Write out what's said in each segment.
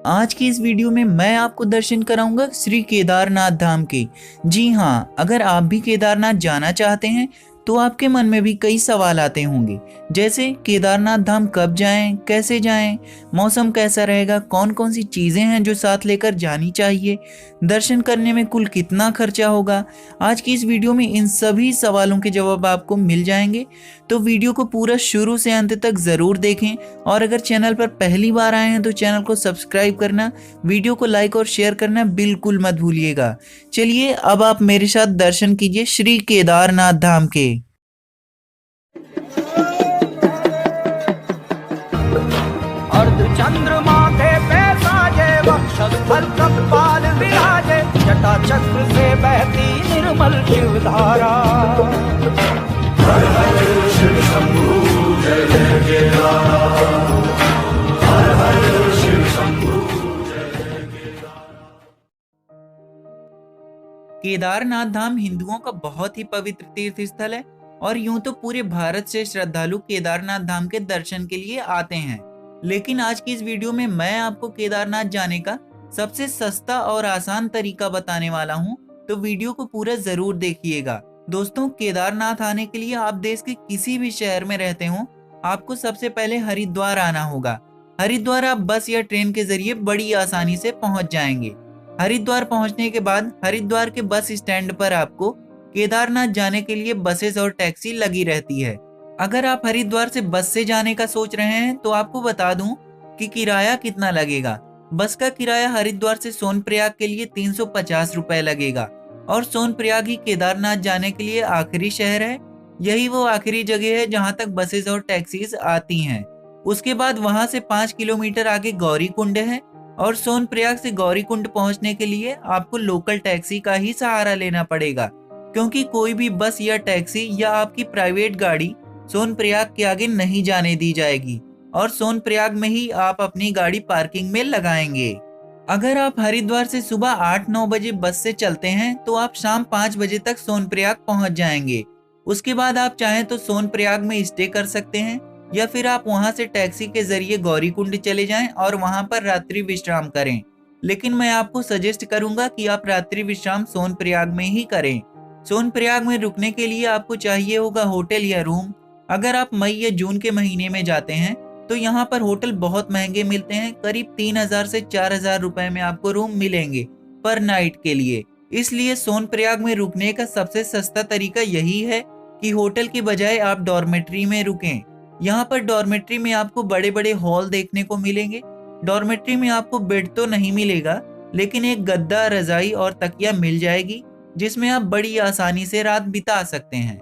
आज की इस वीडियो में मैं आपको दर्शन कराऊंगा श्री केदारनाथ धाम के। जी हाँ, अगर आप भी केदारनाथ जाना चाहते हैं तो आपके मन में भी कई सवाल आते होंगे, जैसे केदारनाथ धाम कब जाएं, कैसे जाएं, मौसम कैसा रहेगा, कौन कौन सी चीज़ें हैं जो साथ लेकर जानी चाहिए, दर्शन करने में कुल कितना खर्चा होगा। आज की इस वीडियो में इन सभी सवालों के जवाब आपको मिल जाएंगे, तो वीडियो को पूरा शुरू से अंत तक ज़रूर देखें। और अगर चैनल पर पहली बार आए हैं तो चैनल को सब्सक्राइब करना, वीडियो को लाइक और शेयर करना बिल्कुल मत भूलिएगा। चलिए अब आप मेरे साथ दर्शन कीजिए श्री केदारनाथ धाम के। अर्धचंद्रमा के पे साजे, वक्षस्थल कपाल विराजे, जटा चक्र से बहती निर्मल शिवधारा। हर हर शिव शंभू जय जय केदार, हर हर शिव शंभू जय जय केदार। केदारनाथ धाम हिंदुओं का बहुत ही पवित्र तीर्थ स्थल है और यूं तो पूरे भारत से श्रद्धालु केदारनाथ धाम के दर्शन के लिए आते हैं। लेकिन आज की इस वीडियो में मैं आपको केदारनाथ जाने का सबसे सस्ता और आसान तरीका बताने वाला हूं, तो वीडियो को पूरा जरूर देखिएगा। दोस्तों, केदारनाथ आने के लिए आप देश के किसी भी शहर में रहते हो, आपको सबसे पहले हरिद्वार आना होगा। हरिद्वार आप बस या ट्रेन के जरिए बड़ी आसानी से पहुंच जाएंगे। हरिद्वार पहुंचने के बाद हरिद्वार के बस स्टैंड पर आपको केदारनाथ जाने के लिए बसेस और टैक्सी लगी रहती है। अगर आप हरिद्वार से बस से जाने का सोच रहे हैं तो आपको बता दूं कि किराया कितना लगेगा। बस का किराया हरिद्वार से सोनप्रयाग के लिए 350 रुपए लगेगा और सोनप्रयाग ही केदारनाथ जाने के लिए आखिरी शहर है। यही वो आखिरी जगह है जहां तक बसेस और टैक्सीज आती हैं। उसके बाद वहां से 5 किलोमीटर आगे गौरी कुंड है और सोनप्रयाग से गौरी कुंड पहुंचने के लिए आपको लोकल टैक्सी का ही सहारा लेना पड़ेगा, क्योंकि कोई भी बस या टैक्सी या आपकी प्राइवेट गाड़ी सोनप्रयाग के आगे नहीं जाने दी जाएगी और सोनप्रयाग में ही आप अपनी गाड़ी पार्किंग में लगाएंगे। अगर आप हरिद्वार से सुबह 8-9 बजे बस से चलते हैं तो आप शाम 5 बजे तक सोनप्रयाग पहुंच जाएंगे। उसके बाद आप चाहें तो सोनप्रयाग में स्टे कर सकते हैं या फिर आप वहां से टैक्सी के जरिए गौरी कुंड चले जाएं और वहां पर रात्रि विश्राम करें। लेकिन मैं आपको सजेस्ट करूंगा कि आप रात्रि विश्राम सोनप्रयाग में ही करें। सोनप्रयाग में रुकने के लिए आपको चाहिए होगा होटल या रूम। अगर आप मई या जून के महीने में जाते हैं तो यहाँ पर होटल बहुत महंगे मिलते हैं, करीब 3000 से 4000 रुपए में आपको रूम मिलेंगे पर नाइट के लिए। इसलिए सोनप्रयाग में रुकने का सबसे सस्ता तरीका यही है कि होटल की बजाय आप डॉर्मेट्री में रुकें। यहाँ पर डॉर्मेट्री में आपको बड़े बड़े हॉल देखने को मिलेंगे। डॉर्मेट्री में आपको बेड तो नहीं मिलेगा, लेकिन एक गद्दा, रजाई और तकिया मिल जाएगी जिसमें आप बड़ी आसानी से रात बिता सकते हैं।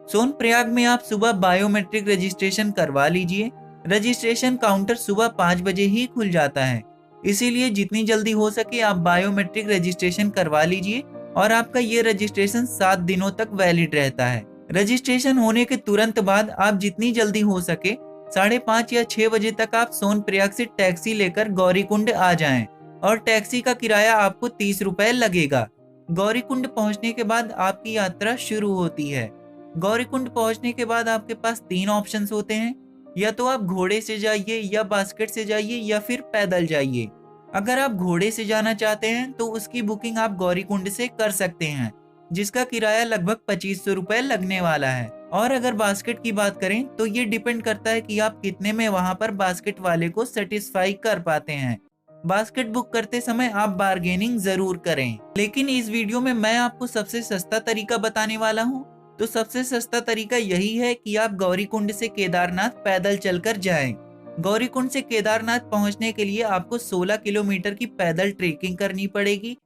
सोनप्रयाग में आप सुबह बायोमेट्रिक रजिस्ट्रेशन करवा लीजिए। रजिस्ट्रेशन काउंटर सुबह 5 बजे ही खुल जाता है, इसीलिए जितनी जल्दी हो सके आप बायोमेट्रिक रजिस्ट्रेशन करवा लीजिए और आपका ये रजिस्ट्रेशन 7 दिनों तक वैलिड रहता है। रजिस्ट्रेशन होने के तुरंत बाद आप जितनी जल्दी हो सके 5:30 या 6 बजे तक आप सोनप्रयाग से टैक्सी लेकर गौरीकुंड आ जाएं और टैक्सी का किराया आपको 30 रुपए लगेगा। गौरीकुंड पहुंचने के बाद आपकी यात्रा शुरू होती है। गौरीकुंड पहुंचने के बाद आपके पास 3 ऑप्शंस होते हैं, या तो आप घोड़े से जाइए या बास्केट से जाइए या फिर पैदल जाइए। अगर आप घोड़े से जाना चाहते हैं तो उसकी बुकिंग आप गौरीकुंड से कर सकते हैं, जिसका किराया लगभग 2500 रुपए लगने वाला है। और अगर बास्केट की बात करें तो ये डिपेंड करता है कि आप कितने में वहां पर बास्केट वाले को सेटिस्फाई कर पाते हैं। बास्केट बुक करते समय आप बार्गेनिंग जरूर करें। लेकिन इस वीडियो में मैं आपको सबसे सस्ता तरीका बताने वाला हूँ, तो सबसे सस्ता तरीका यही है कि आप गौरीकुंड से केदारनाथ पैदल चलकर जाएं। गौरीकुंड से केदारनाथ पहुंचने के लिए आपको 16 किलोमीटर की पैदल ट्रेकिंग करनी पड़ेगी।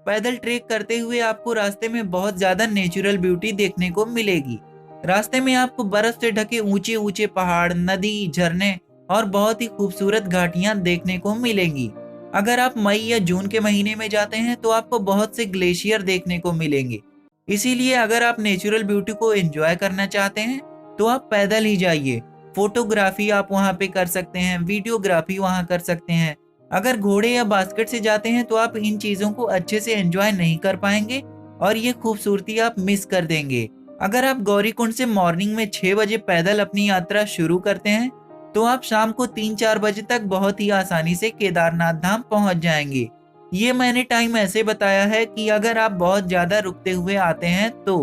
पैदल ट्रेक करते हुए आपको रास्ते में बहुत ज्यादा नेचुरल ब्यूटी देखने को मिलेगी। रास्ते में आपको बर्फ से ढके ऊंचे ऊंचे पहाड़, नदी, झरने और बहुत ही खूबसूरत घाटियां देखने को मिलेंगी। अगर आप मई या जून के महीने में जाते हैं तो आपको बहुत से ग्लेशियर देखने को मिलेंगे। इसीलिए अगर आप नेचुरल ब्यूटी को एंजॉय करना चाहते हैं तो आप पैदल ही जाइए। फोटोग्राफी आप वहां पे कर सकते हैं, वीडियोग्राफी वहां कर सकते हैं। अगर घोड़े या बास्केट से जाते हैं तो आप इन चीजों को अच्छे से एंजॉय नहीं कर पाएंगे और ये खूबसूरती आप मिस कर देंगे। अगर आप गौरीकुंड से मॉर्निंग में 6 बजे पैदल अपनी यात्रा शुरू करते हैं तो आप शाम को 3-4 बजे तक बहुत ही आसानी से केदारनाथ धाम पहुंच जाएंगे। ये मैंने टाइम ऐसे बताया है कि अगर आप बहुत ज्यादा रुकते हुए आते हैं तो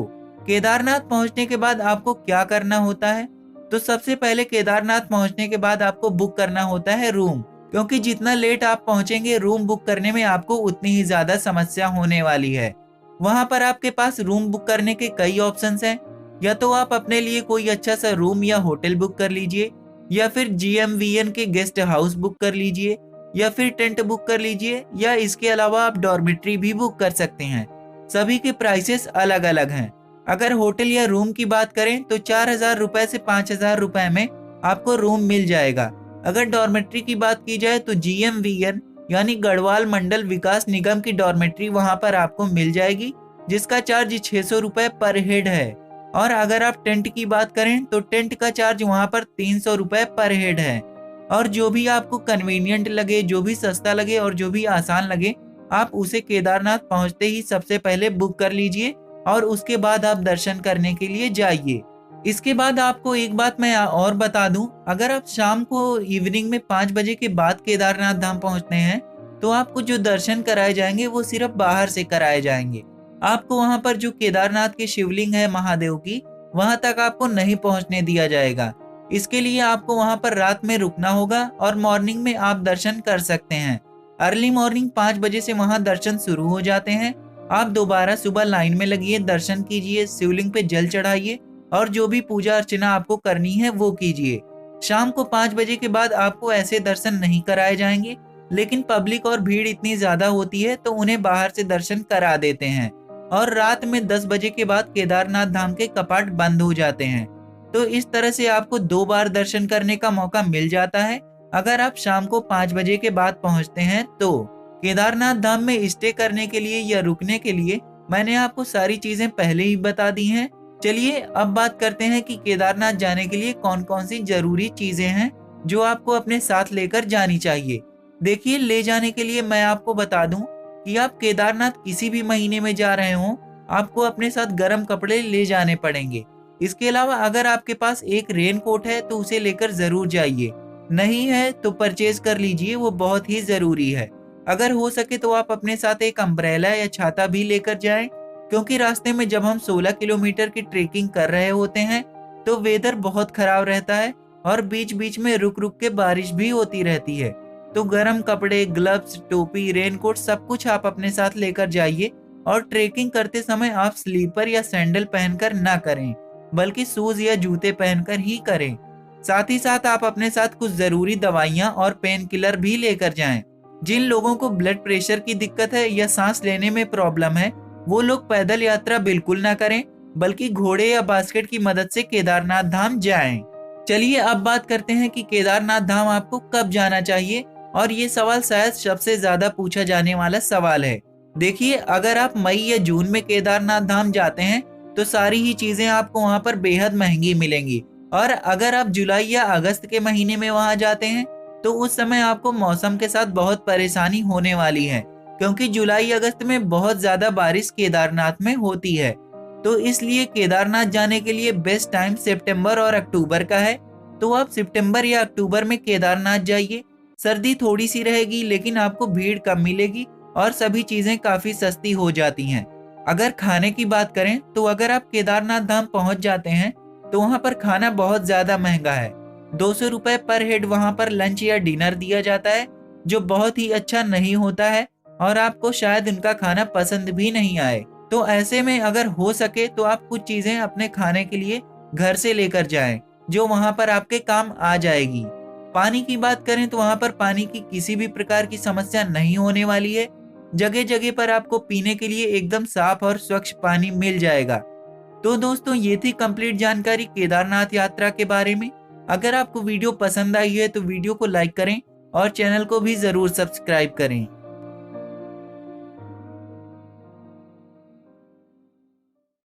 केदारनाथ पहुंचने के बाद आपको क्या करना होता है। तो सबसे पहले केदारनाथ पहुंचने के बाद आपको बुक करना होता है रूम, क्योंकि जितना लेट आप पहुंचेंगे रूम बुक करने में आपको उतनी ही ज्यादा समस्या होने वाली है। वहां पर आपके पास रूम बुक करने के कई ऑप्शंस हैं। या तो आप अपने लिए कोई अच्छा सा रूम या होटल बुक कर लीजिए, या फिर GMVN के गेस्ट हाउस बुक कर लीजिए, या फिर टेंट बुक कर लीजिए, या इसके अलावा आप डॉर्मेट्री भी बुक कर सकते हैं। सभी के प्राइसेस अलग अलग हैं। अगर होटल या रूम की बात करें तो 4,000 रुपए से 5,000 रुपए में आपको रूम मिल जाएगा। अगर डॉर्मेट्री की बात की जाए तो GMVN यानी गढ़वाल मंडल विकास निगम की डॉर्मेट्री वहां पर आपको मिल जाएगी, जिसका चार्ज 600 रुपए पर हेड है। और अगर आप टेंट की बात करें तो टेंट का चार्ज वहां पर 300 रुपए पर हेड है। और जो भी आपको कन्वीनियंट लगे, जो भी सस्ता लगे और जो भी आसान लगे, आप उसे केदारनाथ पहुंचते ही सबसे पहले बुक कर लीजिए और उसके बाद आप दर्शन करने के लिए जाइए। इसके बाद आपको एक बात मैं और बता दूं, अगर आप शाम को इवनिंग में 5 बजे के बाद केदारनाथ धाम पहुंचते हैं तो आपको जो दर्शन कराए जाएंगे वो सिर्फ बाहर से कराए जाएंगे। आपको वहां पर जो केदारनाथ की शिवलिंग है महादेव की, वहां तक आपको नहीं पहुंचने दिया जाएगा। इसके लिए आपको वहां पर रात में रुकना होगा और मॉर्निंग में आप दर्शन कर सकते हैं। अर्ली मॉर्निंग 5 बजे से वहां दर्शन शुरू हो जाते हैं। आप दोबारा सुबह लाइन में लगिए, दर्शन कीजिए, शिवलिंग पे जल चढ़ाइए और जो भी पूजा अर्चना आपको करनी है वो कीजिए। शाम को 5 बजे के बाद आपको ऐसे दर्शन नहीं कराए जाएंगे, लेकिन पब्लिक और भीड़ इतनी ज्यादा होती है तो उन्हें बाहर से दर्शन करा देते हैं। और रात में 10 बजे के बाद केदारनाथ धाम के कपाट बंद हो जाते हैं। तो इस तरह से आपको 2 बार दर्शन करने का मौका मिल जाता है अगर आप शाम को 5 बजे के बाद पहुंचते हैं। तो केदारनाथ धाम में स्टे करने के लिए या रुकने के लिए मैंने आपको सारी चीजें पहले ही बता दी हैं। चलिए अब बात करते हैं कि केदारनाथ जाने के लिए कौन कौन सी जरूरी चीजें हैं जो आपको अपने साथ लेकर जानी चाहिए। देखिए, ले जाने के लिए मैं आपको बता दूं कि आप केदारनाथ किसी भी महीने में जा रहे हो, आपको अपने साथ गर्म कपड़े ले जाने पड़ेंगे। इसके अलावा अगर आपके पास एक रेन कोट है तो उसे लेकर जरूर जाइए, नहीं है तो परचेज कर लीजिए, वो बहुत ही जरूरी है। अगर हो सके तो आप अपने साथ एक अम्ब्रेला या छाता भी लेकर जाएं, क्योंकि रास्ते में जब हम 16 किलोमीटर की ट्रेकिंग कर रहे होते हैं तो वेदर बहुत खराब रहता है और बीच बीच में रुक रुक के बारिश भी होती रहती है। तो गर्म कपड़े, ग्लव्स, टोपी, रेनकोट सब कुछ आप अपने साथ लेकर जाइए। और ट्रेकिंग करते समय आप स्लीपर या सैंडल पहनकर ना करें, बल्कि शूज या जूते पहनकर ही करें। साथ ही साथ आप अपने साथ कुछ जरूरी दवाइयां और पेन किलर भी लेकर जाएं। जिन लोगों को ब्लड प्रेशर की दिक्कत है या सांस लेने में प्रॉब्लम है, वो लोग पैदल यात्रा बिल्कुल ना करें, बल्कि घोड़े या बास्केट की मदद से केदारनाथ धाम जाएं। चलिए अब बात करते हैं कि केदारनाथ धाम आपको कब जाना चाहिए, और ये सवाल शायद सबसे ज्यादा पूछा जाने वाला सवाल है। देखिए, अगर आप मई या जून में केदारनाथ धाम जाते हैं तो सारी ही चीजें आपको वहां पर बेहद महंगी मिलेंगी। और अगर आप जुलाई या अगस्त के महीने में वहां जाते हैं तो उस समय आपको मौसम के साथ बहुत परेशानी होने वाली है, क्योंकि जुलाई अगस्त में बहुत ज्यादा बारिश केदारनाथ में होती है। तो इसलिए केदारनाथ जाने के लिए बेस्ट टाइम सितंबर और अक्टूबर का है। तो आप सितंबर या अक्टूबर में केदारनाथ जाइए। सर्दी थोड़ी सी रहेगी, लेकिन आपको भीड़ कम मिलेगी और सभी चीजें काफी सस्ती हो जाती हैं। अगर खाने की बात करें तो अगर आप केदारनाथ धाम पहुंच जाते हैं तो वहां पर खाना बहुत ज्यादा महंगा है। 200 रुपए पर हेड वहां पर लंच या डिनर दिया जाता है, जो बहुत ही अच्छा नहीं होता है और आपको शायद उनका खाना पसंद भी नहीं आए। तो ऐसे में अगर हो सके तो आप कुछ चीजें अपने खाने के लिए घर से लेकर जाएं, जो वहां पर आपके काम आ जाएगी। पानी की बात करें तो वहां पर पानी की किसी भी प्रकार की समस्या नहीं होने वाली है। जगह जगह पर आपको पीने के लिए एकदम साफ और स्वच्छ पानी मिल जाएगा। तो दोस्तों, ये थी कंप्लीट जानकारी केदारनाथ यात्रा के बारे में। अगर आपको वीडियो पसंद आई है तो वीडियो को लाइक करें और चैनल को भी जरूर सब्सक्राइब करें।